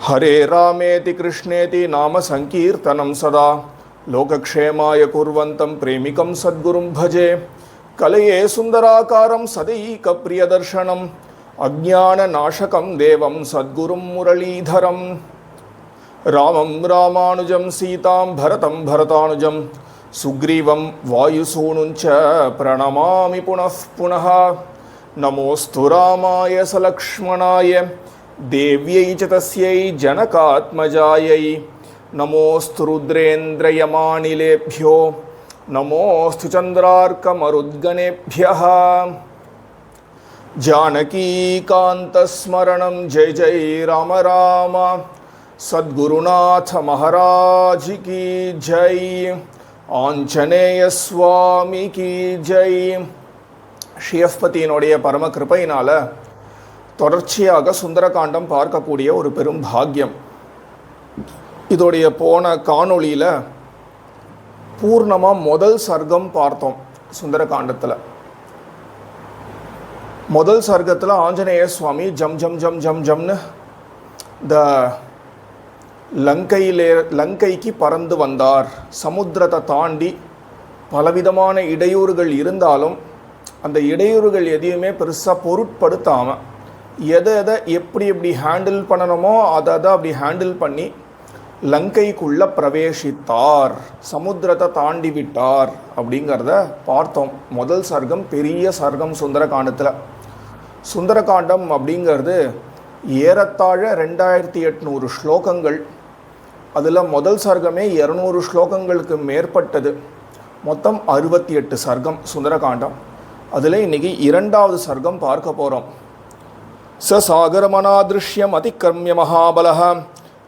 हरे रामेति कृष्णेति नाम संकीर्तनं सदा लोकक्षेमाय कुर्वन्तं प्रेमिकं सद्गुरुं भजे। कलये सुन्दराकारं सदैकप्रियदर्शनम् अज्ञाननाशकं देवं सद्गुरुं मुरलीधरं रामं रामानुजं सीतां भरतं भरतानुजं सुग्रीवं वायुसूनुञ्च प्रणमामि पुनः पुनः। नमोऽस्तु रामाय सलक्ष्मणाय देव्यै च तस्यै जनकात्मजायै। नमोऽस्तु रुद्रेन्द्रयमानिलेभ्यो नमोऽस्तु चन्द्रार्कमरुद्गणेभ्यः। जानकीकान्तस्मरणं जय जय राम राम। सद्गुरुनाथ महाराज की जय। आंजनेय स्वामी की जय। ஸ்ரீயஸ்பதியினுடைய பரம கிருபையினால் தொடர்ச்சியாக சுந்தரகாண்டம் பார்க்கக்கூடிய ஒரு பெரும் பாக்கியம். இதோடைய போன காணொளியில் பூர்ணமாக முதல் சர்க்கம் பார்த்தோம். சுந்தரகாண்டத்தில் முதல் சர்க்கத்தில் ஆஞ்சநேய சுவாமி ஜம் ஜம் ஜம் ஜம் ஜம்னு இந்த லங்கைக்கு பறந்து வந்தார். சமுத்திரத்தை தாண்டி பலவிதமான இடையூறுகள் இருந்தாலும் அந்த இடையூறுகள் எதையுமே பெருசாக பொருட்படுத்தாமல் எதை எப்படி ஹேண்டில் பண்ணணுமோ அதை அப்படி ஹேண்டில் பண்ணி லங்கைக்குள்ளே பிரவேசித்தார், சமுத்திரத்தை தாண்டி விட்டார் அப்படிங்கிறத பார்த்தோம். முதல் சர்க்கம் பெரிய சர்க்கம் சுந்தரகாண்டத்தில். சுந்தரகாண்டம் அப்படிங்கிறது ஏறத்தாழ 2800 ஸ்லோகங்கள். அதில் முதல் சர்க்கமே 200 ஸ்லோகங்களுக்கு மேற்பட்டது. மொத்தம் 68 சர்க்கம் சுந்தரகாண்டம். அதில் இன்றைக்கி இரண்டாவது சர்க்கம் பார்க்க போகிறோம். சசாகரமனாதிருஷ்யம் அதிக்ரமிய மகாபலः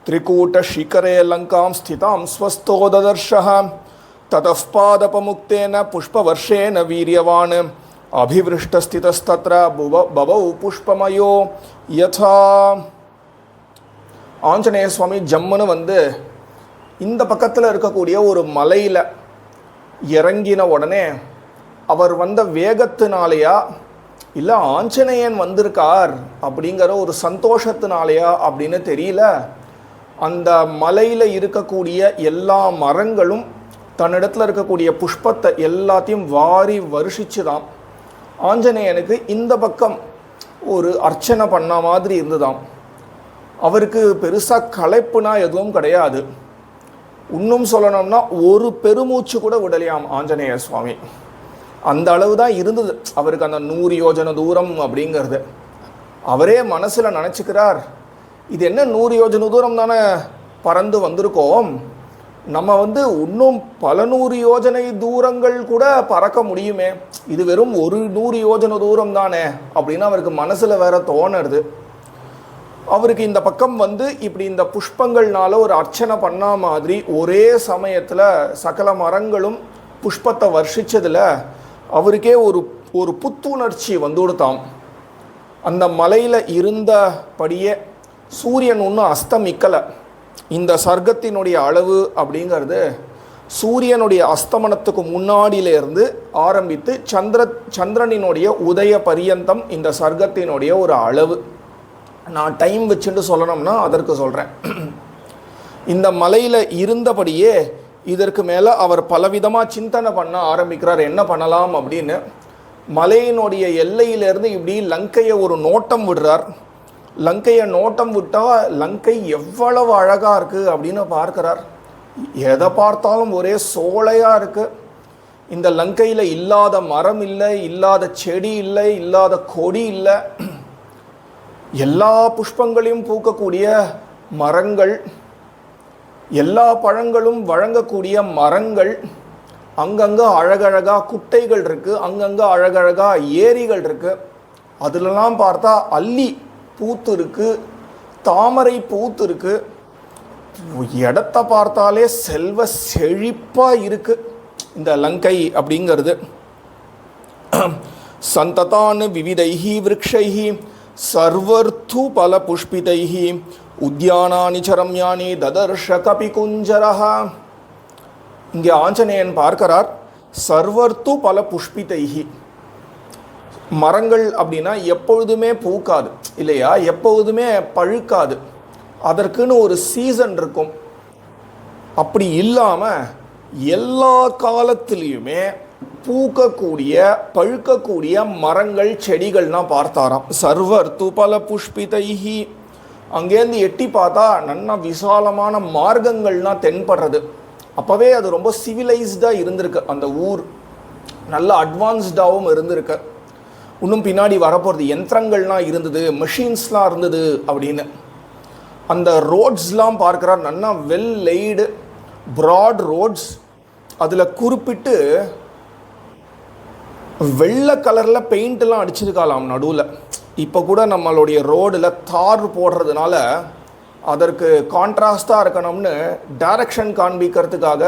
त्रिकूटशिखरे लङ्कां स्थितां स्वस्थो ददर्शः। ततः पादपमुक्तेन पुष्पवर्षेण वीर्यवान् अभिवृष्टस्थितस्तत्र बभौ पुष्पमयो यथा. ஆஞ்சநேய சுவாமி ஜம்முன்னு வந்து இந்த பக்கத்தில் இருக்கக்கூடிய ஒரு மலையில் இறங்கின உடனே அவர் வந்த வேகத்தினாலேயா இல்லை ஆஞ்சநேயன் வந்திருக்கார் அப்படிங்கிற ஒரு சந்தோஷத்தினாலேயா அப்படின்னு தெரியல, அந்த மலையில் இருக்கக்கூடிய எல்லா மரங்களும் தன்னிடத்தில் இருக்கக்கூடிய புஷ்பத்தை எல்லாத்தையும் வாரி வருஷிச்சுதான் ஆஞ்சநேயனுக்கு இந்த பக்கம் ஒரு அர்ச்சனை பண்ண மாதிரி இருந்துதாம். அவருக்கு பெருசாக களைப்புனா எதுவும் கிடையாது. இன்னும் சொல்லணும்னா ஒரு பெருமூச்சு கூட விடலையாம் ஆஞ்சநேய சுவாமி. அந்த அளவு தான் இருந்தது அவருக்கு அந்த 100 யோஜனை தூரம் அப்படிங்கிறது. அவரே மனசில் நினச்சிக்கிறார், இது என்ன 100 யோஜனை தூரம் தானே பறந்து வந்திருக்கோம், நம்ம வந்து இன்னும் பல 100 யோஜனை தூரங்கள் கூட பறக்க முடியுமே, இது வெறும் ஒரு 100 யோஜனை தூரம் தானே அப்படின்னு அவருக்கு மனசில் வேற தோணுறது. அவருக்கு இந்த பக்கம் வந்து இப்படி இந்த புஷ்பங்கள்னால ஒரு அர்ச்சனை பண்ண மாதிரி ஒரே சமயத்தில் சகல மரங்களும் புஷ்பத்தை வர்ஷிச்சதில் அவருக்கே ஒரு புத்துணர்ச்சி வந்து கொடுத்தாம். அந்த மலையில் இருந்தபடியே சூரியன் ஒன்றும் அஸ்தமிக்கலை. இந்த சர்க்கத்தினுடைய அளவு அப்படிங்கிறது சூரியனுடைய அஸ்தமனத்துக்கு முன்னாடியிலேருந்து ஆரம்பித்து சந்திரனினுடைய உதய பரியந்தம் இந்த சர்க்கத்தினுடைய ஒரு அளவு. நான் டைம் வச்சுட்டு சொல்லணும்னா அதற்கு சொல்கிறேன். இந்த மலையில் இருந்தபடியே இதற்கு மேலே அவர் பலவிதமாக சிந்தனை பண்ண ஆரம்பிக்கிறார், என்ன பண்ணலாம் அப்படின்னு. மலையினுடைய எல்லையிலேருந்து இப்படி லங்கையை ஒரு நோட்டம் விடுறார். லங்கையை நோட்டம் விட்டால் லங்கை எவ்வளவு அழகாக இருக்குது அப்படின்னு பார்க்குறார். எதை பார்த்தாலும் ஒரே சோலையாக இருக்குது. இந்த லங்கையில் இல்லாத மரம் இல்லை, இல்லாத செடி இல்லை, இல்லாத கொடி இல்லை, எல்லா புஷ்பங்களையும் பூக்கக்கூடிய மரங்கள், எல்லா பழங்களும் வழங்கக்கூடிய மரங்கள், அங்கங்கே அழகழகாக குட்டைகள் இருக்குது, அங்கங்கே அழகழகாக ஏரிகள் இருக்குது. அதிலெல்லாம் பார்த்தா அல்லி பூத்து இருக்குது, தாமரை பூத்து இருக்குது. இடத்த பார்த்தாலே செல்வ செழிப்பாக இருக்குது இந்த லங்கை அப்படிங்கிறது. சந்ததான் விவிதைஹி விருக்ஷைஹி சர்வர்த்து பல புஷ்பிதைஹி உத்யானானி சரம்யானி ததர்ஷ கபிகுஞ்சரஹ. இங்கே ஆஞ்சநேயன் பார்க்கிறார், சர்வர்த்து பல புஷ்பிதைஹி. மரங்கள் அப்படின்னா எப்பொழுதுமே பூக்காது இல்லையா, எப்பொழுதுமே பழுக்காது. அதற்குன்னு ஒரு சீசன் இருக்கும். அப்படி இல்லாமல் எல்லா காலத்திலையுமே பூக்கக்கூடிய பழுக்கக்கூடிய மரங்கள் செடிகள்லாம் பார்த்தாராம். சர்வர் துபல புஷ்பிதைஹி, அங்கேருந்து எட்டி பார்த்தா நல்லா விசாலமான மார்க்கங்கள்லாம் தென்படுறது. அப்போவே அது ரொம்ப சிவிலைஸ்டாக இருந்திருக்கு, அந்த ஊர் நல்ல அட்வான்ஸ்டாகவும் இருந்திருக்கு. இன்னும் பின்னாடி வரப்போகிறது யந்திரங்கள்லாம் இருந்தது, மெஷின்ஸ்லாம் இருந்தது அப்படின்னு. அந்த ரோட்ஸ்லாம் பார்க்குறார், நல்லா வெல் லைடு ப்ராட் ரோட்ஸ். அதில் குறிப்பிட்டு வெள்ளை கலரில் பெயிண்ட்லாம் அடிச்சிருக்காளாம் நடுவில். இப்போ கூட நம்மளுடைய ரோடில் தார் போடுறதுனால அதற்கு கான்ட்ராஸ்டாக இருக்கணும்னு டைரக்ஷன் காண்பிக்கிறதுக்காக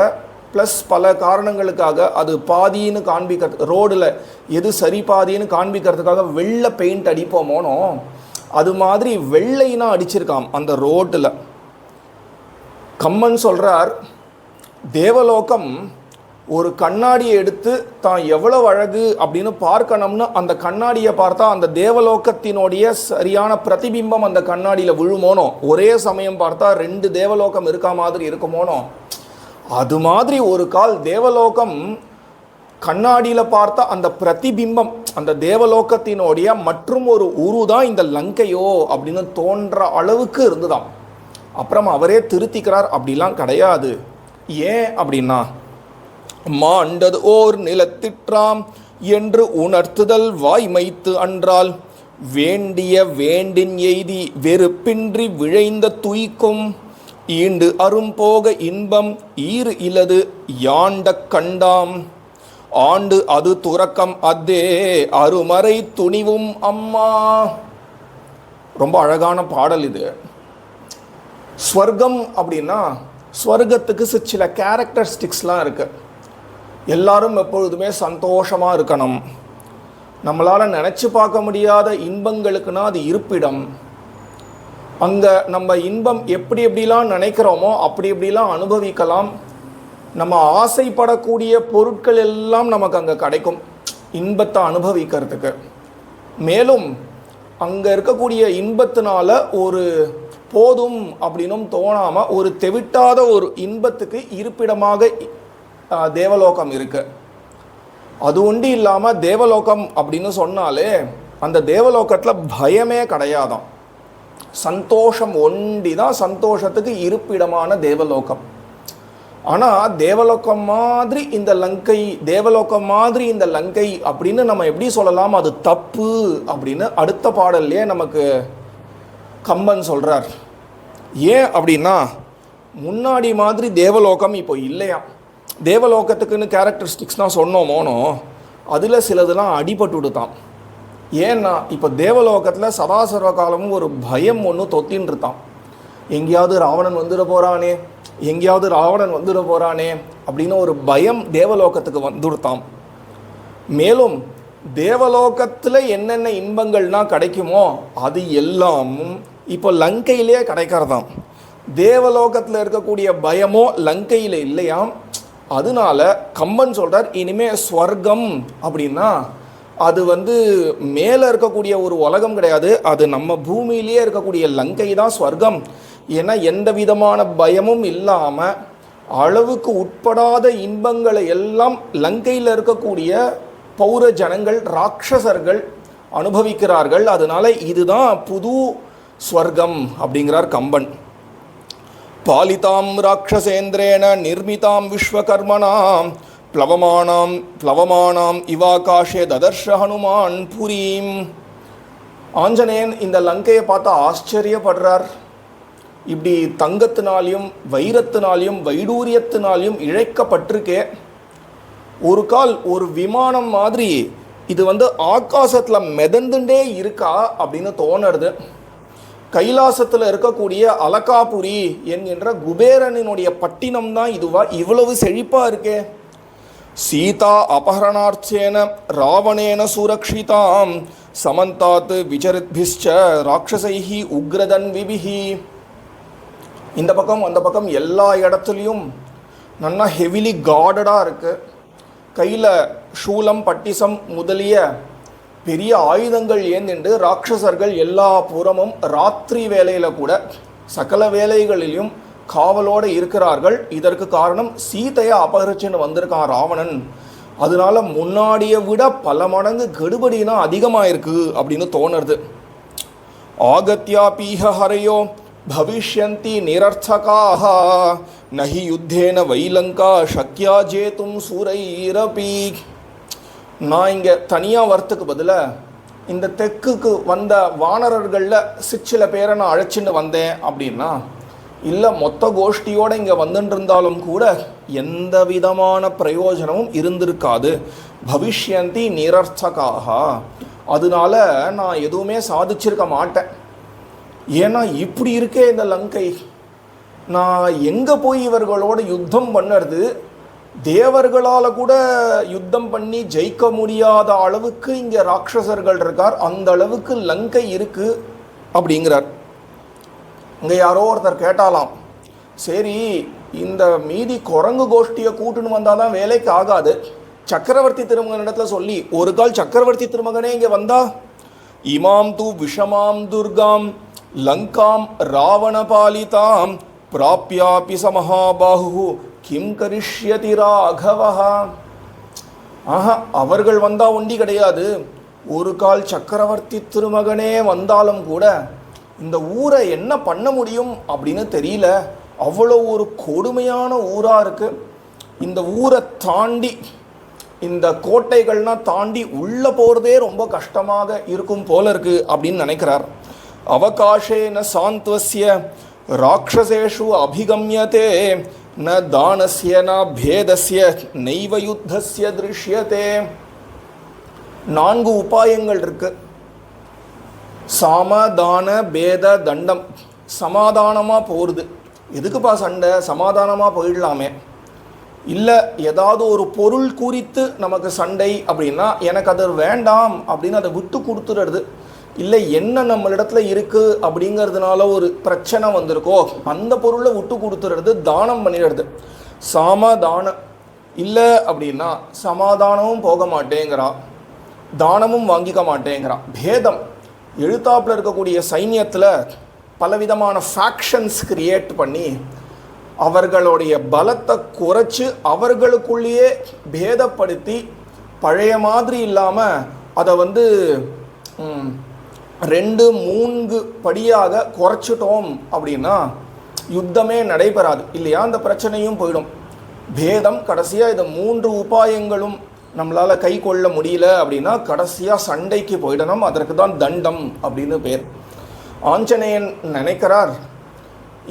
ப்ளஸ் பல காரணங்களுக்காக அது பாதின்னு காண்பிக்கிறது, ரோடில் எது சரி பாதின்னு காண்பிக்கிறதுக்காக வெள்ளை பெயிண்ட் அடிப்போமோனோ அது மாதிரி வெள்ளைனா அடிச்சிருக்காம் அந்த ரோட்டில். கம்மன் சொல்கிறார், தேவலோகம் ஒரு கண்ணாடியை எடுத்து தான் எவ்வளவு அழகு அப்படின்னு பார்க்கணும்னு அந்த கண்ணாடியை பார்த்தா அந்த தேவலோகத்தினுடைய சரியான பிரதிபிம்பம் அந்த கண்ணாடியில் விழுமோனோ, ஒரே சமயம் பார்த்தா 2 தேவலோகம் இருக்கா மாதிரி இருக்குமோனோ, அது மாதிரி ஒரு கால் தேவலோகம் கண்ணாடியில் பார்த்தா அந்த பிரதிபிம்பம் அந்த தேவலோகத்தினுடைய மற்றும் ஒரு உருதான் இந்த லங்கையோ அப்படின்னு தோன்ற அளவுக்கு இருந்துதான். அப்புறம் அவரே திருத்திக்கிறார், அப்படிலாம் கிடையாது. ஏன் அப்படின்னா, மாண்டது ஓர் நிலத்திற்றாம் என்று உணர்த்துதல் வாய்மைத்து அன்றால் வேண்டிய வேண்டின் எய்தி வெறுப்பின்றி விழைந்த துய்க்கும் ஈண்டு அரும்போக இன்பம் ஈறு இலது யாண்ட கண்டாம் ஆண்டு அது துறக்கம் அதே அருமறை துணிவும் அம்மா. ரொம்ப அழகான பாடல் இது. ஸ்வர்க்கம் அப்படின்னா ஸ்வர்க்கத்துக்கு சில கேரக்டரிஸ்டிக்ஸ்லாம் இருக்கு. எல்லாரும் எப்பொழுதுமே சந்தோஷமாக இருக்கணும், நம்மளால் நினச்சி பார்க்க முடியாத இன்பங்களுக்குன்னா அது இருப்பிடம். அங்கே நம்ம இன்பம் எப்படி எப்படிலாம் நினைக்கிறோமோ அப்படி எப்படிலாம் அனுபவிக்கலாம். நம்ம ஆசைப்படக்கூடிய பொருட்கள் எல்லாம் நமக்கு அங்கே கிடைக்கும் இன்பத்தை அனுபவிக்கிறதுக்கு. மேலும் அங்கே இருக்கக்கூடிய இன்பத்தினால ஒரு போதும் அப்படின்னும் தோணாமல் ஒரு தெவிட்டாத ஒரு இன்பத்துக்கு இருப்பிடமாக தேவலோகம் இருக்கு. அது ஒண்டி இல்லாமல் தேவலோகம் அப்படின்னு சொன்னாலே அந்த தேவலோகத்தில் பயமே கிடையாதான், சந்தோஷம் ஒண்டி தான் சந்தோஷத்துக்கு இருப்பிடமான தேவலோகம். ஆனால் தேவலோகம் மாதிரி இந்த லங்கை, தேவலோகம் மாதிரி இந்த லங்கை அப்படின்னு நம்ம எப்படி சொல்லலாம், அது தப்பு அப்படின்னு அடுத்த பாடல்லையே நமக்கு கம்பன் சொல்கிறார். ஏன் அப்படின்னா, முன்னாடி மாதிரி தேவலோகம் இப்போ இல்லையா. தேவலோகத்துக்குன்னு கேரக்டரிஸ்டிக்ஸ்னால் சொன்னோமோனோ அதில் சிலதுலாம் அடிபட்டு விடுத்தான். ஏன்னா இப்போ தேவலோகத்தில் சதாசர்வ காலமும் ஒரு பயம் ஒன்று தொத்தின்றுதான். எங்கேயாவது ராவணன் வந்துட போகிறானே, எங்கேயாவது ராவணன் வந்துட போகிறானே அப்படின்னு ஒரு பயம் தேவலோகத்துக்கு வந்துடுத்தான். மேலும் தேவலோகத்தில் என்னென்ன இன்பங்கள்னால் கிடைக்குமோ அது எல்லாமும் இப்போ லங்கையிலே கிடைக்கிறதாம். தேவலோகத்தில் இருக்கக்கூடிய பயமோ லங்கையில் இல்லையாம். அதனால கம்பன் சொல்கிறார், இனிமேல் ஸ்வர்க்கம் அப்படின்னா அது மேலே இருக்கக்கூடிய ஒரு உலகம் கிடையாது, அது நம்ம பூமியிலேயே இருக்கக்கூடிய லங்கை தான் ஸ்வர்க்கம். ஏன்னா எந்த விதமான பயமும் இல்லாமல் அளவுக்கு உட்படாத இன்பங்களை எல்லாம் லங்கையில் இருக்கக்கூடிய பௌர ஜனங்கள் ராட்சசர்கள் அனுபவிக்கிறார்கள். அதனால இதுதான் புது ஸ்வர்க்கம் அப்படிங்கிறார் கம்பன். பாலிதாம் ராட்சசேந்திரேன நிர்மிதாம் விஸ்வகர்மனாம் பிளவமானாம் இவாகாஷே ததர்ஷ ஹனுமான் புரீம். ஆஞ்சநேயன் இந்த லங்கையை பார்த்தா ஆச்சரியப்படுறார். இப்படி தங்கத்தினாலையும் வைரத்தினாலையும் வைடூரியத்தினாலையும் இழைக்கப்பட்டிருக்கே, ஒரு கால் ஒரு விமானம் மாதிரி இது ஆகாசத்தில் மிதந்துட்டே இருக்கா அப்படின்னு தோணுறது. கைலாசத்தில் இருக்கக்கூடிய அலகாபுரி என்கின்ற குபேரனினுடைய பட்டினம் தான் இதுவா இவ்வளவு செழிப்பாக இருக்கே. சீதா அபஹரணார்த்தேன ராவணேன சுரக்ஷிதாம் சமந்தாத் விசரித்பிஷ்ச ராட்சசைஹி உக்ரதன்விபிஹி. இந்த பக்கம் அந்த பக்கம் எல்லா இடத்துலையும் நல்லா ஹெவிலி கார்டடாக இருக்குது. கையில் சூலம் பட்டிசம் முதலிய பெரிய ஆயுதங்கள் ஏந்திண்டு ராட்சசர்கள் எல்லா புறமும் ராத்திரி வேலையில் கூட சகல வேலைகளிலும் காவலோடு இருக்கிறார்கள். இதற்கு காரணம் சீதையை அபகரிச்சுன்னு வந்திருக்கான் ராவணன். அதனால முன்னாடியை விட பல மடங்கு கெடுபடினா அதிகமாயிருக்கு அப்படின்னு தோணுறது. ஆகத்யா பீஹ ஹரையோ பவிஷ்யந்தி நிரர்த்தகாக நஹி யுத்தேன வைலங்கா சக்யா ஜேதும் சூரைரபி. நான் இங்கே தனியாக வரத்துக்கு பதிலாக இந்த தெற்குக்கு வந்த வானரர்களில் சில பேரை நான் அழைச்சின்னு வந்தேன் அப்படின்னா, இல்லை மொத்த கோஷ்டியோடு இங்கே வந்துட்டு இருந்தாலும் கூட எந்த விதமான பிரயோஜனமும் இருந்திருக்காது. பவிஷ்யந்தி நிரர்த்தகாக. அதனால நான் எதுவுமே சாதிச்சிருக்க மாட்டேன். ஏன்னா இப்படி இருக்கே இந்த லங்கை, நான் எங்கே போய் இவர்களோட யுத்தம் பண்ணுறது? தேவர்களால் கூட யுத்தம் பண்ணி ஜெயிக்க முடியாத அளவுக்கு இங்கே ராட்சசர்கள் இருக்கார். அந்த அளவுக்கு லங்கை இருக்கு அப்படிங்கிறார். இங்கே யாரோ ஒருத்தர் கேட்டாலாம், சரி இந்த மீதி குரங்கு கோஷ்டியை கூட்டுன்னு வந்தால் தான் வேலைக்கு ஆகாது, சக்கரவர்த்தி திருமகன் இடத்துல சொல்லி ஒரு கால் சக்கரவர்த்தி திருமகனே இங்கே வந்தா, இமாம் தூ விஷமாம் துர்காம் லங்காம் ராவணபாலிதாம் பிராப்யாபி சமஹாபாஹு கிம் கரிஷ்யதி ராகவஹா. ஆஹா, அவர்கள் வந்தா ஒண்டி கிடையாது, ஒரு கால் சக்கரவர்த்தி திருமகனே வந்தாலும் கூட இந்த ஊரை என்ன பண்ண முடியும் அப்படின்னு தெரியல. அவ்வளோ ஒரு கொடுமையான ஊராக இருக்குது. இந்த ஊரை தாண்டி, இந்த கோட்டைகள்லாம் தாண்டி உள்ளே போகிறதே ரொம்ப கஷ்டமாக இருக்கும் போல இருக்குது அப்படின்னு நினைக்கிறார். அவகாஷேன சாந்த்வஸ்ய ராட்சசேஷு அபிகம்யதே ந தானஸ்ய ந பேதஸ்ய நைவ யுத்தஸ்ய திருஷ்யதே. 4 உபாயங்கள் இருக்கு. சமாதான பேத தண்டம். சமாதானமாக போகிறது. எதுக்குப்பா சண்டை? சமாதானமாக போயிடலாமே. இல்லை ஏதாவது ஒரு பொருள் குறித்து நமக்கு சண்டை அப்படின்னா எனக்கு அது வேண்டாம் அப்படின்னு அதை விட்டு கொடுத்துடுறது. இல்லை என்ன நம்மளிடத்துல இருக்குது அப்படிங்கிறதுனால ஒரு பிரச்சனை வந்திருக்கோ அந்த பொருளை விட்டு கொடுத்துடுறது, தானம் பண்ணிடுறது. சமாதானம் இல்லை அப்படின்னா சமாதானமும் போக மாட்டேங்கிறா, தானமும் வாங்கிக்க மாட்டேங்கிறா. பேதம். எழுத்தாப்பில் இருக்கக்கூடிய சைன்யத்தில் பலவிதமான ஃபேக்ஷன்ஸ் கிரியேட் பண்ணி அவர்களுடைய பலத்தை குறைச்சி அவர்களுக்குள்ளேயே பேதப்படுத்தி பழைய மாதிரி இல்லாமல் அதை 2-3 படியாக குறைச்சிட்டோம் அப்படின்னா யுத்தமே நடைபெறாது இல்லையா? அந்த பிரச்சனையும் போயிடும். பேதம் கடைசியாக இந்த 3 உபாயங்களும் நம்மளால் கை கொள்ள முடியல அப்படின்னா கடைசியாக சண்டைக்கு போயிடணும். அதற்கு தான் தண்டம் அப்படின்னு பேர். ஆஞ்சநேயன் நினைக்கிறார்,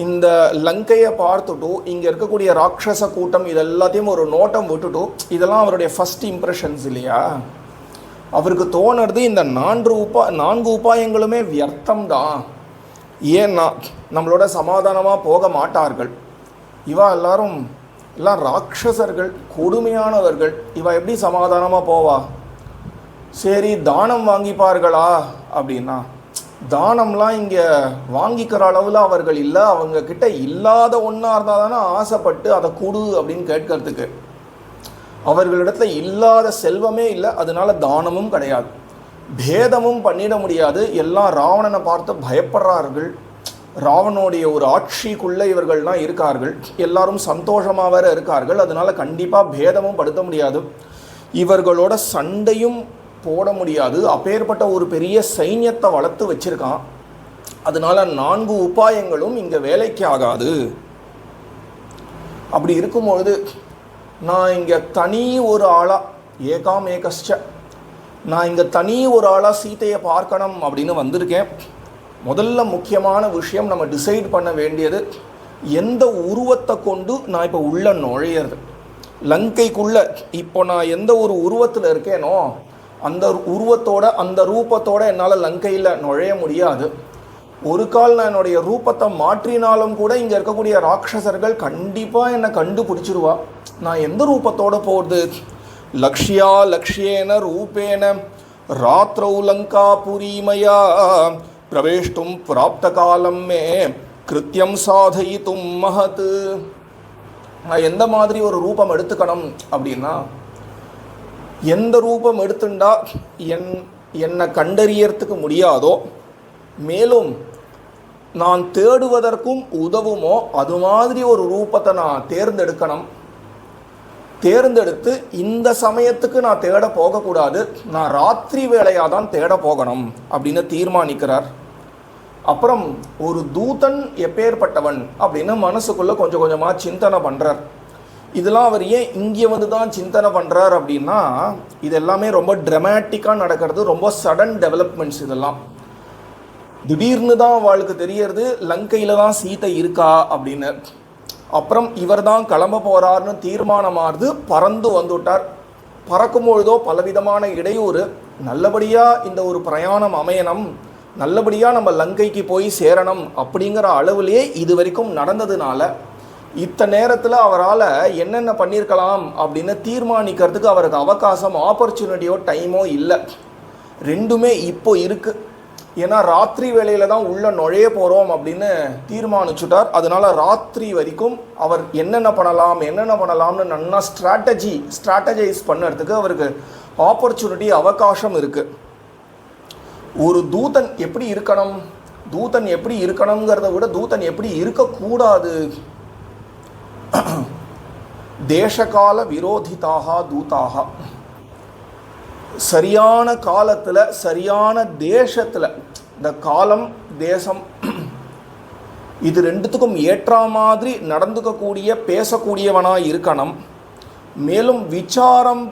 இந்த லங்கையை பார்த்துட்டு இங்கே இருக்கக்கூடிய ராட்சச கூட்டம் இதெல்லாத்தையும் ஒரு நோட்டம் விட்டுட்டு, இதெல்லாம் அவருடைய ஃபஸ்ட் இம்ப்ரெஷன்ஸ் இல்லையா? அவருக்கு தோணுறது இந்த 4 உபாயங்களுமே வியர்த்தம் தான். ஏன்னா நம்மளோட சமாதானமாக போக மாட்டார்கள். எல்லாம் ராட்சசர்கள், கொடுமையானவர்கள். எப்படி சமாதானமாக போவா? சரி தானம் வாங்கிப்பார்களா அப்படின்னா, தானம்லாம் இங்கே வாங்கிக்கிற அளவில் அவர்கள் இல்லை. அவங்க கிட்ட இல்லாத ஒன்றா இருந்தால் தானே ஆசைப்பட்டு அதை கொடு அப்படின்னு கேட்கறதுக்கு. அவர்களிடத்துல இல்லாத செல்வமே இல்லை, அதனால தானமும் கிடையாது, பேதமும் பண்ணிட முடியாது. எல்லாம் ராவணனை பார்த்து பயப்படுறார்கள். ராவனுடைய ஒரு ஆட்சிக்குள்ளே இவர்கள்லாம் இருக்கார்கள். எல்லாரும் சந்தோஷமாக வேற இருக்கார்கள். அதனால கண்டிப்பாக பேதமும் படுத்த முடியாது, இவர்களோட சண்டையும் போட முடியாது. அப்பேற்பட்ட ஒரு பெரிய சைன்யத்தை வளர்த்து வச்சிருக்கான். அதனால 4 உபாயங்களும் இங்கே வேலைக்கு ஆகாது. அப்படி இருக்கும்பொழுது நான் இங்கே தனி ஒரு ஆளாக ஏகாம் ஏகஸ்ச நான் இங்கே தனி ஒரு ஆளாக சீதையை பார்க்கணும் அப்படின்னு வந்திருக்கேன். முதல்ல முக்கியமான விஷயம் நம்ம டிசைட் பண்ண வேண்டியது, எந்த உருவத்தை கொண்டு நான் இப்போ உள்ள நுழையிறது. லங்கைக்குள்ளே இப்போ நான் எந்த ஒரு உருவத்தில் இருக்கேனோ அந்த உருவத்தோட அந்த ரூபத்தோடு என்னால் லங்கையில் நுழைய முடியாது. ஒரு கால் நான் என்னுடைய ரூபத்தை மாற்றினாலும் கூட இங்கே இருக்கக்கூடிய ராட்சசர்கள் கண்டிப்பாக என்னை கண்டுபிடிச்சிருவா. நான் எந்த ரூபத்தோடு போகிறது? லக்ஷ்யா லக்ஷ்யேன ரூபேன ராத்திரௌ லங்கா புரீமயா பிரவேஷ்டும் பிராப்த காலம் மே கிருத்தியம் சாதயித்தும் மகத். நான் எந்த மாதிரி ஒரு ரூபம் எடுத்துக்கணும் அப்படின்னா, எந்த ரூபம் எடுத்துட்டா என்னை கண்டறியறதுக்கு முடியாதோ, மேலும் நான் தேடுவதற்கும் உதவுமோ அது மாதிரி ஒரு ரூபத்தை நான் தேர்ந்தெடுக்கணும். தேர்ந்தெடுத்து இந்த சமயத்துக்கு நான் தேட போகக்கூடாது, நான் ராத்திரி வேளையாக தான் தேட போகணும் அப்படின்னு தீர்மானிக்கிறார். அப்புறம் ஒரு தூதன் எப்பேற்பட்டவன் அப்படின்னு மனசுக்குள்ளே கொஞ்சம் கொஞ்சமாக சிந்தனை பண்ணுறார். இதெல்லாம் அவர் ஏன் இங்கே வந்து தான் சிந்தனை பண்ணுறார் அப்படின்னா, இது எல்லாமே ரொம்ப ட்ரமேட்டிக்காக நடக்கிறது, ரொம்ப சடன் டெவலப்மெண்ட்ஸ். இதெல்லாம் திடீர்னு தான் அவளுக்கு தெரியறது லங்கையில் தான் சீதை இருக்கா அப்படின்னு. அப்புறம் இவர் தான் கிளம்ப போகிறார்னு தீர்மானமானது. பறந்து வந்துவிட்டார். பறக்கும்பொழுதோ பலவிதமான இடையூறு. நல்லபடியாக இந்த ஒரு பிரயாணம் அமையணும், நல்லபடியாக நம்ம லங்கைக்கு போய் சேரணும் அப்படிங்கிற அளவுலேயே இது வரைக்கும் நடந்ததுனால இத்தனை நேரத்தில் அவரால் என்னென்ன பண்ணியிருக்கலாம் அப்படின்னு தீர்மானிக்கிறதுக்கு அவருக்கு அவகாசம், ஆப்பர்ச்சுனிட்டியோ டைமோ இல்லை. ரெண்டுமே இப்போ இருக்குது. ஏன்னா ராத்திரி வேளையில் தான் உள்ளே நுழைய போகிறோம் அப்படின்னு தீர்மானிச்சுட்டார். அதனால் ராத்திரி வரைக்கும் அவர் என்னென்ன பண்ணலாம்னு நல்லா ஸ்ட்ராட்டஜைஸ் பண்ணுறதுக்கு அவருக்கு ஆப்பர்ச்சுனிட்டி, அவகாசம் இருக்குது. ஒரு தூதன் எப்படி இருக்கணுங்கிறத விட தூதன் எப்படி இருக்கக்கூடாது. தேசகால விரோதிதாக தூதாக, சரியான காலத்தில் சரியான தேசத்தில், இந்த காலம் தேசம் இது ரெண்டுத்துக்கும் ஏற்ற மாதிரி நடந்துக்கக்கூடிய பேசக்கூடியவனாக இருக்கணும். மேலும் விசாரம்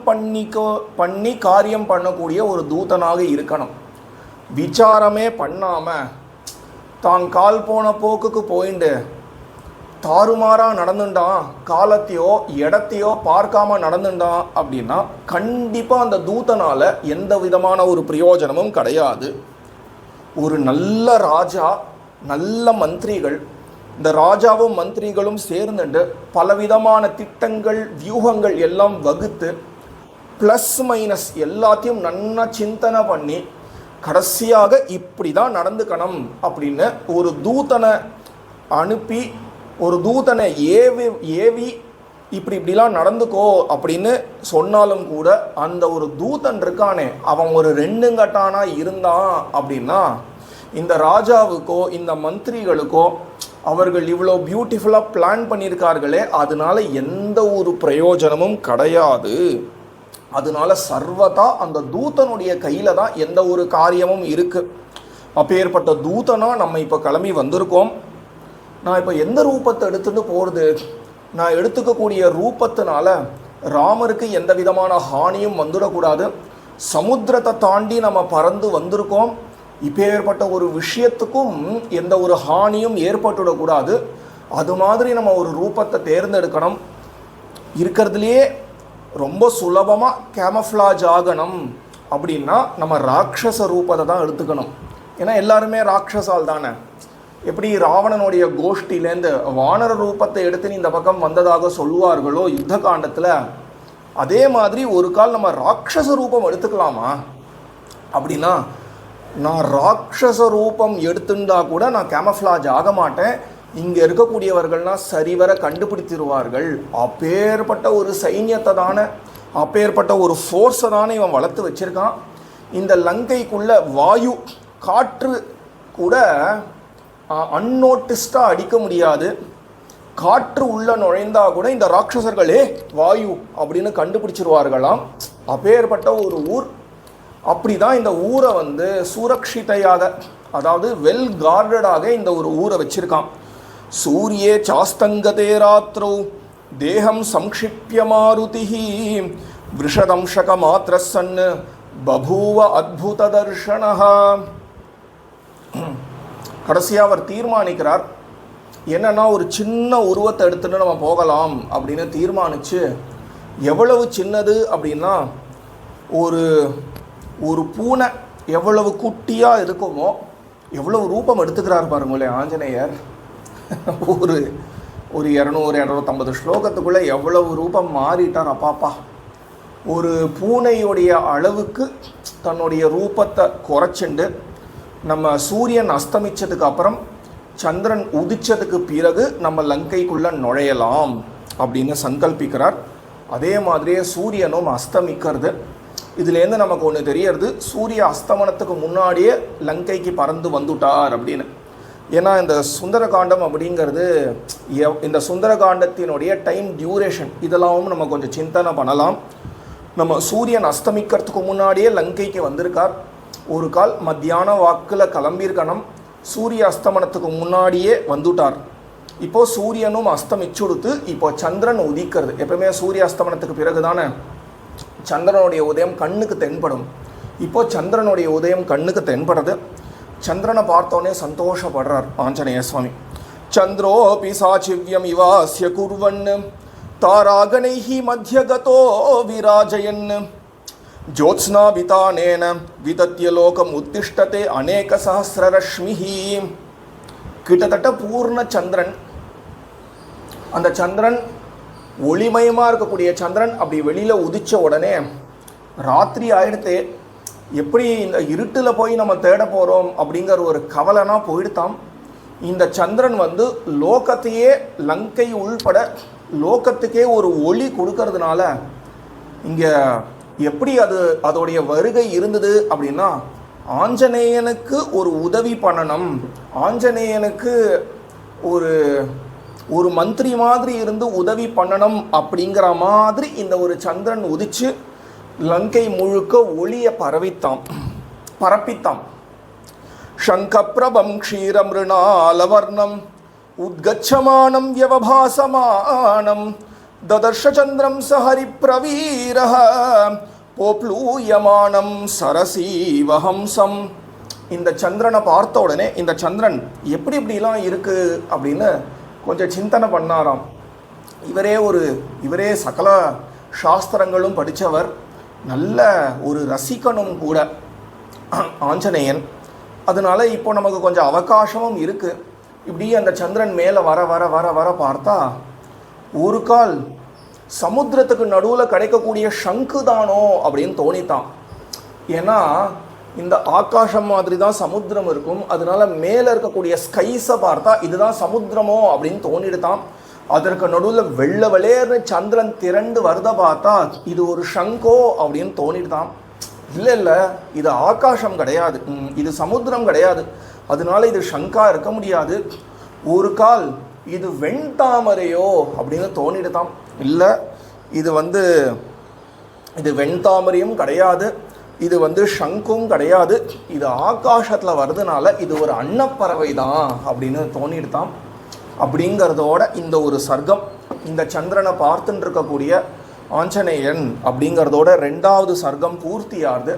பண்ணி காரியம் பண்ணக்கூடிய ஒரு தூதனாக இருக்கணும். விசாரமே பண்ணாமல் தான் கால் போன போக்குக்கு போயிண்டு தாறுமாறாக நடந்துட்டான், காலத்தையோ இடத்தையோ பார்க்காம நடந்துட்டான் அப்படின்னா கண்டிப்பாக அந்த தூதனால் எந்த விதமான ஒரு பிரயோஜனமும் கிடையாது. ஒரு நல்ல ராஜா, நல்ல மந்திரிகள், இந்த ராஜாவும் மந்திரிகளும் சேர்ந்துட்டு பலவிதமான திட்டங்கள், வியூகங்கள் எல்லாம் வகுத்து ப்ளஸ் மைனஸ் எல்லாத்தையும் நன்னா சிந்தனை பண்ணி கடைசியாக இப்படி தான் நடந்துக்கணும் அப்படின்னு ஒரு தூதனை அனுப்பி, ஒரு தூதனை ஏவி இப்படிலாம் நடந்துக்கோ அப்படின்னு சொன்னாலும் கூட அந்த ஒரு தூதன் இருக்கானே அவன் ஒரு ரெண்டுங்கட்டானா இருந்தான் அப்படின்னா இந்த ராஜாவுக்கோ இந்த மந்திரிகளுக்கோ அவர்கள் இவ்வளோ பியூட்டிஃபுல்லாக பிளான் பண்ணியிருக்கார்களே அதனால எந்த ஒரு பிரயோஜனமும் கிடையாது. அதனால சர்வதா அந்த தூதனுடைய கையில் தான் எந்த ஒரு காரியமும் இருக்குது. அப்பேற்பட்ட தூதனாக நம்ம இப்போ கிளம்பி வந்திருக்கோம். நான் இப்போ எந்த ரூபத்தை எடுத்துகிட்டு போகிறது? நான் எடுத்துக்கக்கூடிய ரூபத்தினால ராமருக்கு எந்த விதமான ஹானியும் வந்துடக்கூடாது. சமுத்திரத்தை தாண்டி நம்ம பறந்து வந்திருக்கோம். இப்பேற்பட்ட ஒரு விஷயத்துக்கும் எந்த ஒரு ஹானியும் ஏற்பட்டுவிடக்கூடாது. அது மாதிரி நம்ம ஒரு ரூபத்தை தேர்ந்தெடுக்கணும். இருக்கிறதுலையே ரொம்ப சுலபமாக கேமஃப்ளாஜ் ஆகணும் அப்படின்னா நம்ம ராட்சச ரூபத்தை தான் எடுத்துக்கணும். ஏன்னா எல்லாருமே ராட்சசால் தானே. எப்படி ராவணனுடைய கோஷ்டிலேருந்து வானர ரூபத்தை எடுத்து இந்த பக்கம் வந்ததாக சொல்லுவார்களோ யுத்த காண்டத்தில், அதே மாதிரி ஒரு கால் நம்ம ராட்சச ரூபம் எடுத்துக்கலாமா அப்படின்னா, நான் ராட்சச ரூபம் எடுத்துட்டா கூட நான் கேமஃப்ளாஜ் ஆக மாட்டேன், இங்கே இருக்கக்கூடியவர்கள்னால் சரிவர கண்டுபிடித்திருவார்கள். அப்பேற்பட்ட ஒரு சைன்யத்தை தானே, அப்பேற்பட்ட ஒரு ஃபோர்ஸை தானே இவன் வளர்த்து வச்சுருக்கான். இந்த லங்கைக்குள்ள வாயு காற்று கூட அன்னோட்டிஸ்டாக அடிக்க முடியாது. காற்று உள்ள நுழைந்தா கூட இந்த ராட்சசர்களே வாயு அப்படின்னு கண்டுபிடிச்சிருவார்களாம். அப்பேற்பட்ட ஒரு ஊர். அப்படி தான் இந்த ஊரை சுரக்ஷிதையாக, அதாவது வெல் கார்டடாக இந்த ஒரு ஊரை வச்சிருக்கான். சூரியே சாஸ்தங்கதே ராத்திரோ தேகம் சம்க்ஷிப்ய மாருதிஹி விஷதம்சக மாத்திரசன் பபூவ அத்புத தர்ஷனஹா. கடைசியாக அவர் தீர்மானிக்கிறார். என்னன்னா ஒரு சின்ன உருவத்தை எடுத்துகிட்டு நம்ம போகலாம் அப்படின்னு தீர்மானித்து, எவ்வளவு சின்னது அப்படின்னா ஒரு ஒரு பூனை எவ்வளவு குட்டியாக இருக்குமோ எவ்வளவு ரூபம் எடுத்துக்கிறார் பாருங்களேன் ஆஞ்சநேயர். ஒரு 200-250 ஸ்லோகத்துக்குள்ளே எவ்வளவு ரூபம் மாறிட்டார் அப்பாப்பா. ஒரு பூனையுடைய அளவுக்கு தன்னுடைய ரூபத்தை குறைச்சிண்டு நம்ம சூரியன் அஸ்தமித்ததுக்கு அப்புறம் சந்திரன் உதிச்சதுக்கு பிறகு நம்ம லங்கைக்குள்ளே நுழையலாம் அப்படின்னு சங்கல்பிக்கிறார். அதே மாதிரியே சூரியனும் அஸ்தமிக்கிறது. இதுலேருந்து நமக்கு ஒன்று தெரியறது, சூரிய அஸ்தமனத்துக்கு முன்னாடியே லங்கைக்கு பறந்து வந்துட்டார் அப்படின்னு. ஏன்னா இந்த சுந்தரகாண்டம் அப்படிங்கிறது இந்த சுந்தரகாண்டத்தினுடைய டைம் டியூரேஷன் இதெல்லாம் நம்ம கொஞ்சம் சிந்தனை பண்ணலாம். நம்ம சூரியன் அஸ்தமிக்கிறதுக்கு முன்னாடியே லங்கைக்கு வந்திருக்கார். ஒரு கால் மத்தியான வாக்கில் கிளம்பியிருக்கணும், சூரிய அஸ்தமனத்துக்கு முன்னாடியே வந்துட்டார். இப்போது சூரியனும் அஸ்தமிச்சுடுத்து இப்போ சந்திரன் உதிக்கிறது. எப்பவுமே சூரிய அஸ்தமனத்துக்கு பிறகு தானே சந்திரனுடைய உதயம் கண்ணுக்கு தென்படும். இப்போது சந்திரனுடைய உதயம் கண்ணுக்கு தென்படுறது. சந்திரனை பார்த்தோன்னே சந்தோஷப்படுறார் ஆஞ்சநேய சுவாமி. சந்திரோபி சாச்சிவ்யம் இவாஸ்ய குர்வன் தாராகணைஹி மத்தியகதோ விராஜயன் ஜோத்ஸ்னா விதானேன விதத்ய லோகம் உத்திஷ்டதே அநேக சஹஸ்ரரஷ்மிஹி. கிட்டத்தட்ட பூர்ண சந்திரன், அந்த சந்திரன் ஒளிமயமாக இருக்கக்கூடிய சந்திரன் அப்படி வெளியில் உதித்த உடனே ராத்திரி ஆயிடுத்து. எப்படி இந்த இருட்டில் போய் நம்ம தேட போகிறோம் அப்படிங்கிற ஒரு கவலைனா போயிடுத்தாம். இந்த சந்திரன் வந்து லோகத்தையே, லங்கை உள்பட லோகத்துக்கே ஒரு ஒளி கொடுக்கறதுனால இங்கே எப்படி அதோடைய வருகை இருந்தது அப்படின்னா, ஆஞ்சநேயனுக்கு ஒரு உதவி பண்ணணும், ஆஞ்சநேயனுக்கு ஒரு மந்திரி மாதிரி இருந்து உதவி பண்ணணும் அப்படிங்கிற மாதிரி இந்த ஒரு சந்திரன் உதிச்சு லங்கை முழுக்க ஒளியை பரப்பித்தாம். சங்கப்பிரபம் க்ஷீரமிருணாலவர்ணம் உத்கச்சமானம் யவபாசமானம் ததர்ஷச்சந்திரம் சஹரி பிரவீரஹ போப்ளூயமானம் சரசீவஹம்சம். இந்த சந்திரனை பார்த்த உடனே இந்த சந்திரன் எப்படி இப்படிலாம் இருக்குது அப்படின்னு கொஞ்சம் சிந்தனை பண்ணாராம். இவரே சகல சாஸ்திரங்களும் படித்தவர், நல்ல ஒரு ரசிகனும் கூட ஆஞ்சநேயன். அதனால இப்போ நமக்கு கொஞ்சம் அவகாசமும் இருக்குது. இப்படி அந்த சந்திரன் மேலே வர வர வர வர பார்த்தா ஒரு கால் சமுத்திரத்துக்கு நடுவில் கிடைக்கக்கூடிய சங்கு தானோ அப்படின்னு தோணித்தான். ஏன்னா இந்த ஆகாசம் மாதிரி தான் சமுத்திரம் இருக்கும், அதனால மேலே இருக்கக்கூடிய ஸ்கைஸை பார்த்தா இதுதான் சமுத்திரமோ அப்படின்னு தோணிடுதான். அதற்கு நடுவில் வெள்ளை வெளேர்னு சந்திரன் திரண்டு வருத பார்த்தா இது ஒரு சங்கோ அப்படின்னு தோணிடுதான். இல்லை, இது ஆகாசம் கிடையாது, இது சமுத்திரம் கிடையாது, அதனால இது சங்கா இருக்க முடியாது. ஒரு கால் இது வெண்தாமரையோ அப்படின்னு தோணிடுதான். இல்லை, இது வெண்தாமரையும் கிடையாது, இது சங்கும் கிடையாது, இது ஆகாசத்தில் வருதுனால இது ஒரு அன்னப்பறவை தான் அப்படின்னு தோணிடுதான். அப்படிங்கிறதோட இந்த ஒரு சர்க்கம், இந்த சந்திரனை பார்த்துட்டு இருக்கக்கூடிய ஆஞ்சநேயன் அப்படிங்கிறதோட 2வது சர்க்கம் பூர்த்தியாகுது.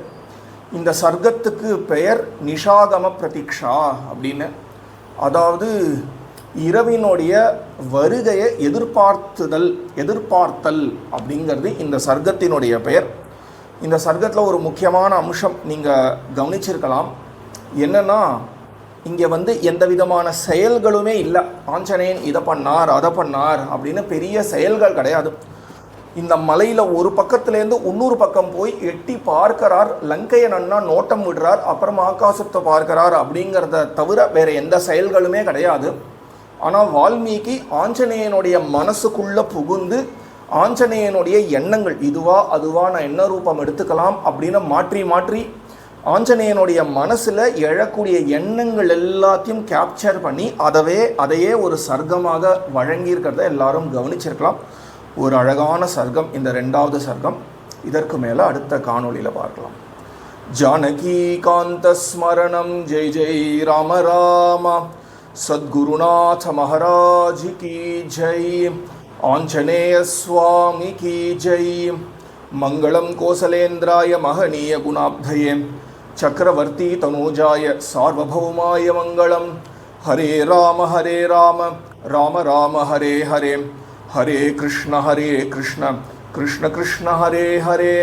இந்த சர்க்கத்துக்கு பெயர் நிஷாகம பிரதீக்ஷா அப்படின்னு. அதாவது இரவினுடைய வருகையை எதிர்பார்த்தல் அப்படிங்கிறது இந்த சர்க்கத்தினுடைய பெயர். இந்த சர்க்கத்தில் ஒரு முக்கியமான அம்சம் நீங்கள் கவனிச்சிருக்கலாம். என்னென்னா, இங்கே எந்த விதமான செயல்களுமே இல்லை. ஆஞ்சநேயன் இதை பண்ணார் அதை பண்ணார் அப்படின்னு பெரிய செயல்கள் கிடையாது. இந்த மலையில் ஒரு பக்கத்துலேருந்து இன்னொரு பக்கம் போய் எட்டி பார்க்கிறார், லங்கையை நன்னா நோட்டம் விடுறார், அப்புறம் ஆகாசத்தை பார்க்கிறார். அப்படிங்கிறத தவிர வேறு எந்த செயல்களுமே கிடையாது. ஆனால் வால்மீகி ஆஞ்சநேயனுடைய மனசுக்குள்ளே புகுந்து ஆஞ்சநேயனுடைய எண்ணங்கள் இதுவா அதுவா, நான் என்ன ரூபம் எடுத்துக்கலாம் அப்படின்னு மாற்றி மாற்றி ஆஞ்சநேயனுடைய மனசில் எழக்கூடிய எண்ணங்கள் எல்லாத்தையும் கேப்சர் பண்ணி அதையே ஒரு சர்க்கமாக வழங்கியிருக்கிறத எல்லாரும் கவனிச்சிருக்கலாம். ஒரு அழகான சர்க்கம் இந்த 2வது சர்க்கம். இதற்கு மேலே அடுத்த காணொளியில் பார்க்கலாம். ஜானகி காந்த ஸ்மரணம் ஜெய் ஜெய் ராம ராம சத்குருநாத மகாராஜ் கி ஜெய் ஆஞ்சநேய சுவாமி கி ஜெய். மங்களம் கோசலேந்திராய மகனீய குணாப்தயே சக்கரவர்த்தி தனூஜாய சார்வபௌமாய மங்களம். ஹரே ராம ராம ராம ஹரே ஹரே, ஹரே கிருஷ்ண கிருஷ்ண கிருஷ்ண கிருஷ்ண ஹரே ஹரே.